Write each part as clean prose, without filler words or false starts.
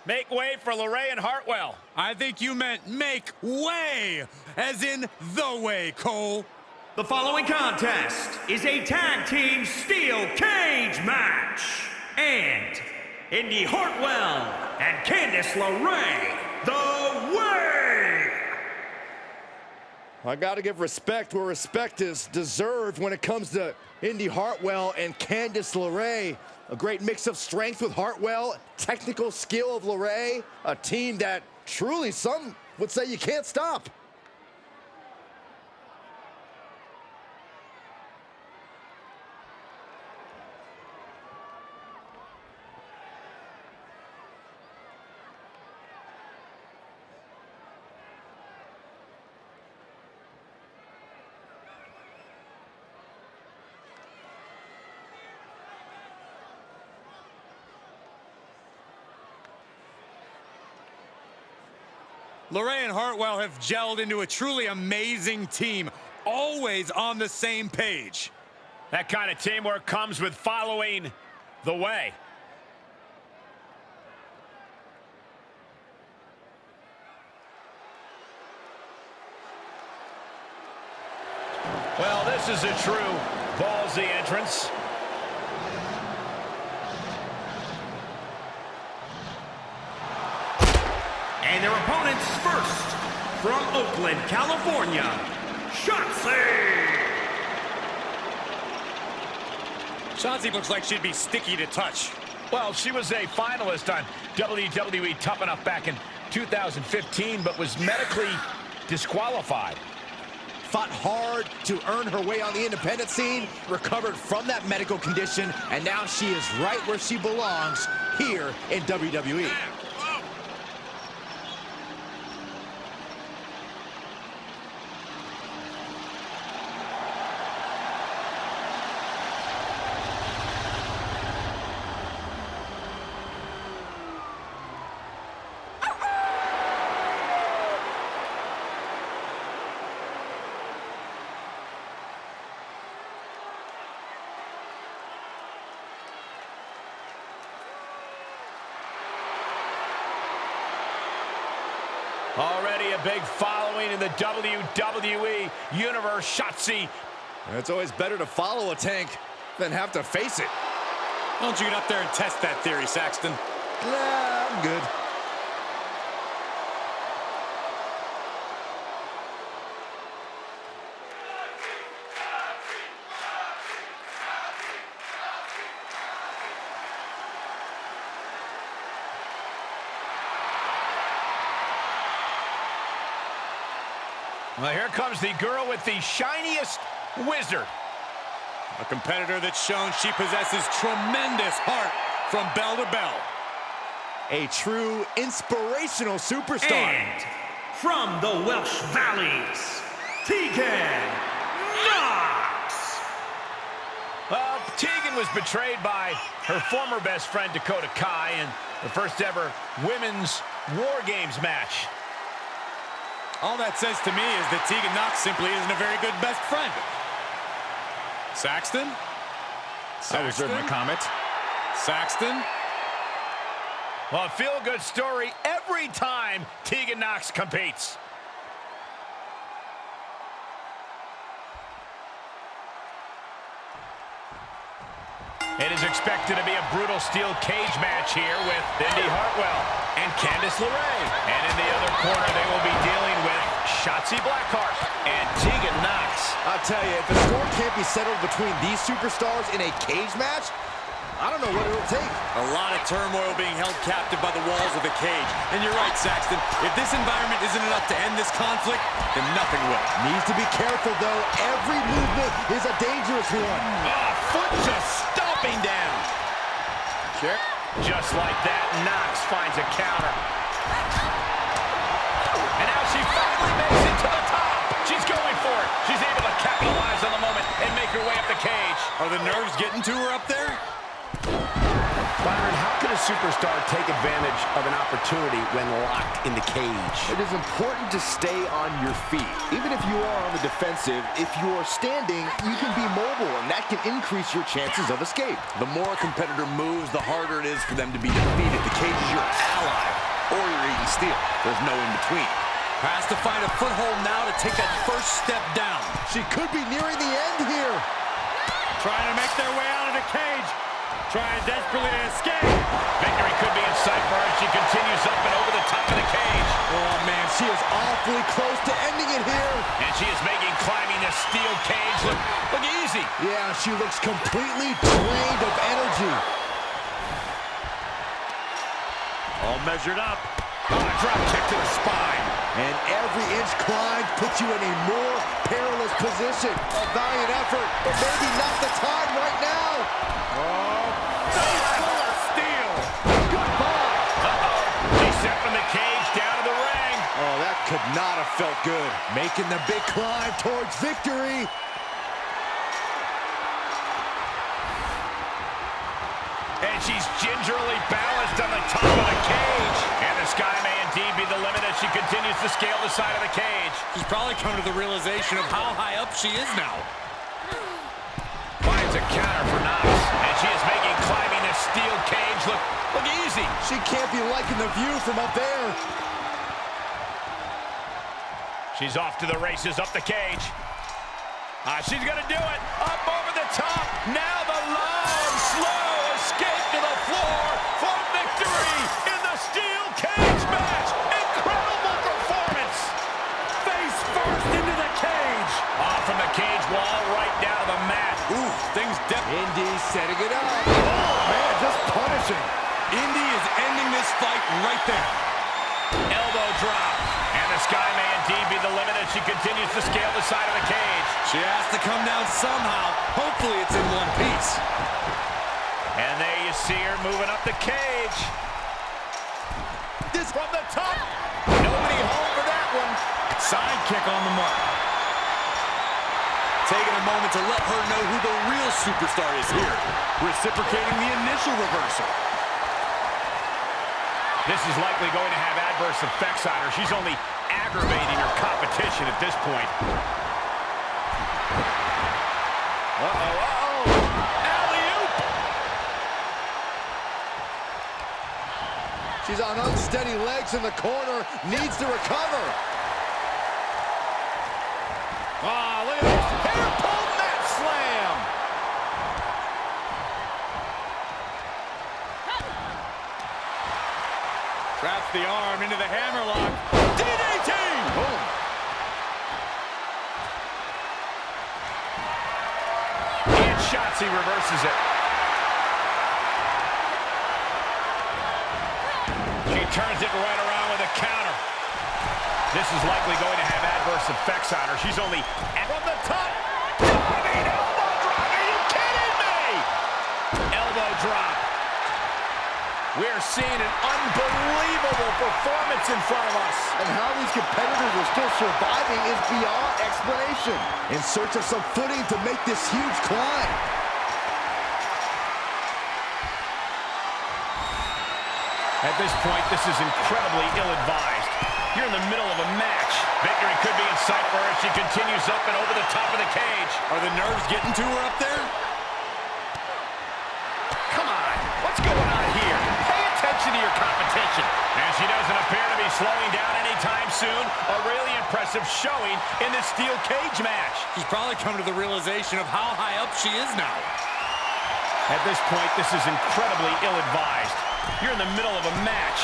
Make way for LeRae and Hartwell. I think you meant make way, as in the way, Cole. The following contest is a tag team steel cage match. And Indy Hartwell and Candice LeRae, the way. I got to give respect where respect is deserved when it comes to Indy Hartwell and Candice LeRae. A great mix of strength with Hartwell, technical skill of LeRae, a team that truly some would say you can't stop. LeRae and Hartwell have gelled into a truly amazing team, always on the same page. That kind of teamwork comes with following the way. Well, this is a true ballsy entrance. And their opponents first, from Oakland, California, Shotzi! Shotzi looks like she'd be sticky to touch. Well, she was a finalist on WWE Tough Enough back in 2015, but was medically disqualified. Fought hard to earn her way on the independent scene, recovered from that medical condition, and now she is right where she belongs, here in WWE. Already a big following in the WWE Universe. Shotzi. It's always better to follow a tank than have to face it. Don't you get up there and test that theory, Saxton. Nah, I'm good. Well, here comes the girl with the shiniest wizard. A competitor that's shown she possesses tremendous heart from bell to bell. A true inspirational superstar. And from the Welsh Valleys, Tegan Knox! Well, Tegan was betrayed by her former best friend, Dakota Kai, in the first ever women's War Games match. All that says to me is that Tegan Knox simply isn't a very good best friend. Saxton? I reserve my comment. Saxton? Well, a feel-good story every time Tegan Knox competes. It is expected to be a brutal steel cage match here with Indy Hartwell and Candice LeRae. And in the other corner, they will be dealing with Shotzi Blackheart and Tegan Knox. I'll tell you, if the score can't be settled between these superstars in a cage match, I don't know what it'll take. A lot of turmoil being held captive by the walls of the cage. And you're right, Saxton. If this environment isn't enough to end this conflict, then nothing will. Needs to be careful, though. Every movement is a dangerous one. Foot just stomping down. Check. Just like that, Knox finds a counter. And now she finally makes it to the top. She's going for it. She's able to capitalize on the moment and make her way up the cage. Are the nerves getting to her up there? Byron, how can a superstar take advantage of an opportunity when locked in the cage? It is important to stay on your feet. Even if you are on the defensive, if you are standing, you can be mobile, and that can increase your chances of escape. The more a competitor moves, the harder it is for them to be defeated. The cage is your ally, or you're eating steel. There's no in-between. Has to find a foothold now to take that first step down. She could be nearing the end here. Trying to make their way out of the cage. Trying desperately to escape. Victory could be in sight for her as she continues up and over the top of the cage. Oh, man, she is awfully close to ending it here. And she is making climbing the steel cage look easy. Yeah, she looks completely drained of energy. All measured up. Oh, a drop kick to the spine. And every inch climb puts you in a more perilous position. A valiant effort, but maybe not the time right now. Steel. Goodbye. She's sent from the cage down to the ring. Oh, that could not have felt good. Making the big climb towards victory. And she's gingerly balanced on the top of the cage. And the sky may indeed be the limit as she continues to scale the side of the cage. She's probably come to the realization of how high up she is now. Finds a counter for Knox. And she is making climbing this steel cage look easy. She can't be liking the view from up there. She's off to the races up the cage. She's going to do it. Up over the top. Now the long, slow escape to the floor for victory in the steel cage match. Incredible performance. Face first into the cage. Off from the cage wall right down to the mat. Ooh, things Indy setting it up. Oh, man, just punishing. Indy is ending this fight right there. Elbow drop. And the sky may indeed be the limit as she continues to scale the side of the cage. She has to come down somehow. Hopefully it's in one piece. And there you see her moving up the cage. This from the top. Nobody home for that one. Side kick on the mark. Taking a moment to let her know who the real superstar is here. Reciprocating the initial reversal. This is likely going to have adverse effects on her. She's only aggravating her competition at this point. Alley-oop! She's on unsteady legs in the corner. Needs to recover. Look at this. Hair pull mat slam. Traps the arm into the hammerlock. DDT! Boom. And Shotzi reverses it. She turns it right around with a counter. This is likely going to have adverse effects on her. She's only from the top. Diving elbow drop. Are you kidding me? Elbow drop. We're seeing an unbelievable performance in front of us. And how these competitors are still surviving is beyond explanation. In search of some footing to make this huge climb. At this point, this is incredibly ill-advised. You're in the middle of a match. Victory could be in sight for her as she continues up and over the top of the cage. Are the nerves getting to her up there? Come on, what's going on here? Pay attention to your competition. And she doesn't appear to be slowing down anytime soon. A really impressive showing in this steel cage match. She's probably come to the realization of how high up she is now. At this point, this is incredibly ill-advised. You're in the middle of a match.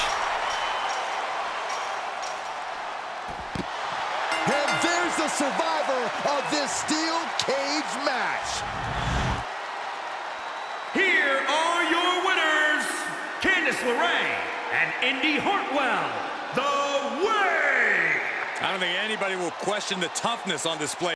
And there's the survivor of this steel cage match. Here are your winners, Candice LeRae and Indy Hartwell, the Way! I don't think anybody will question the toughness on display.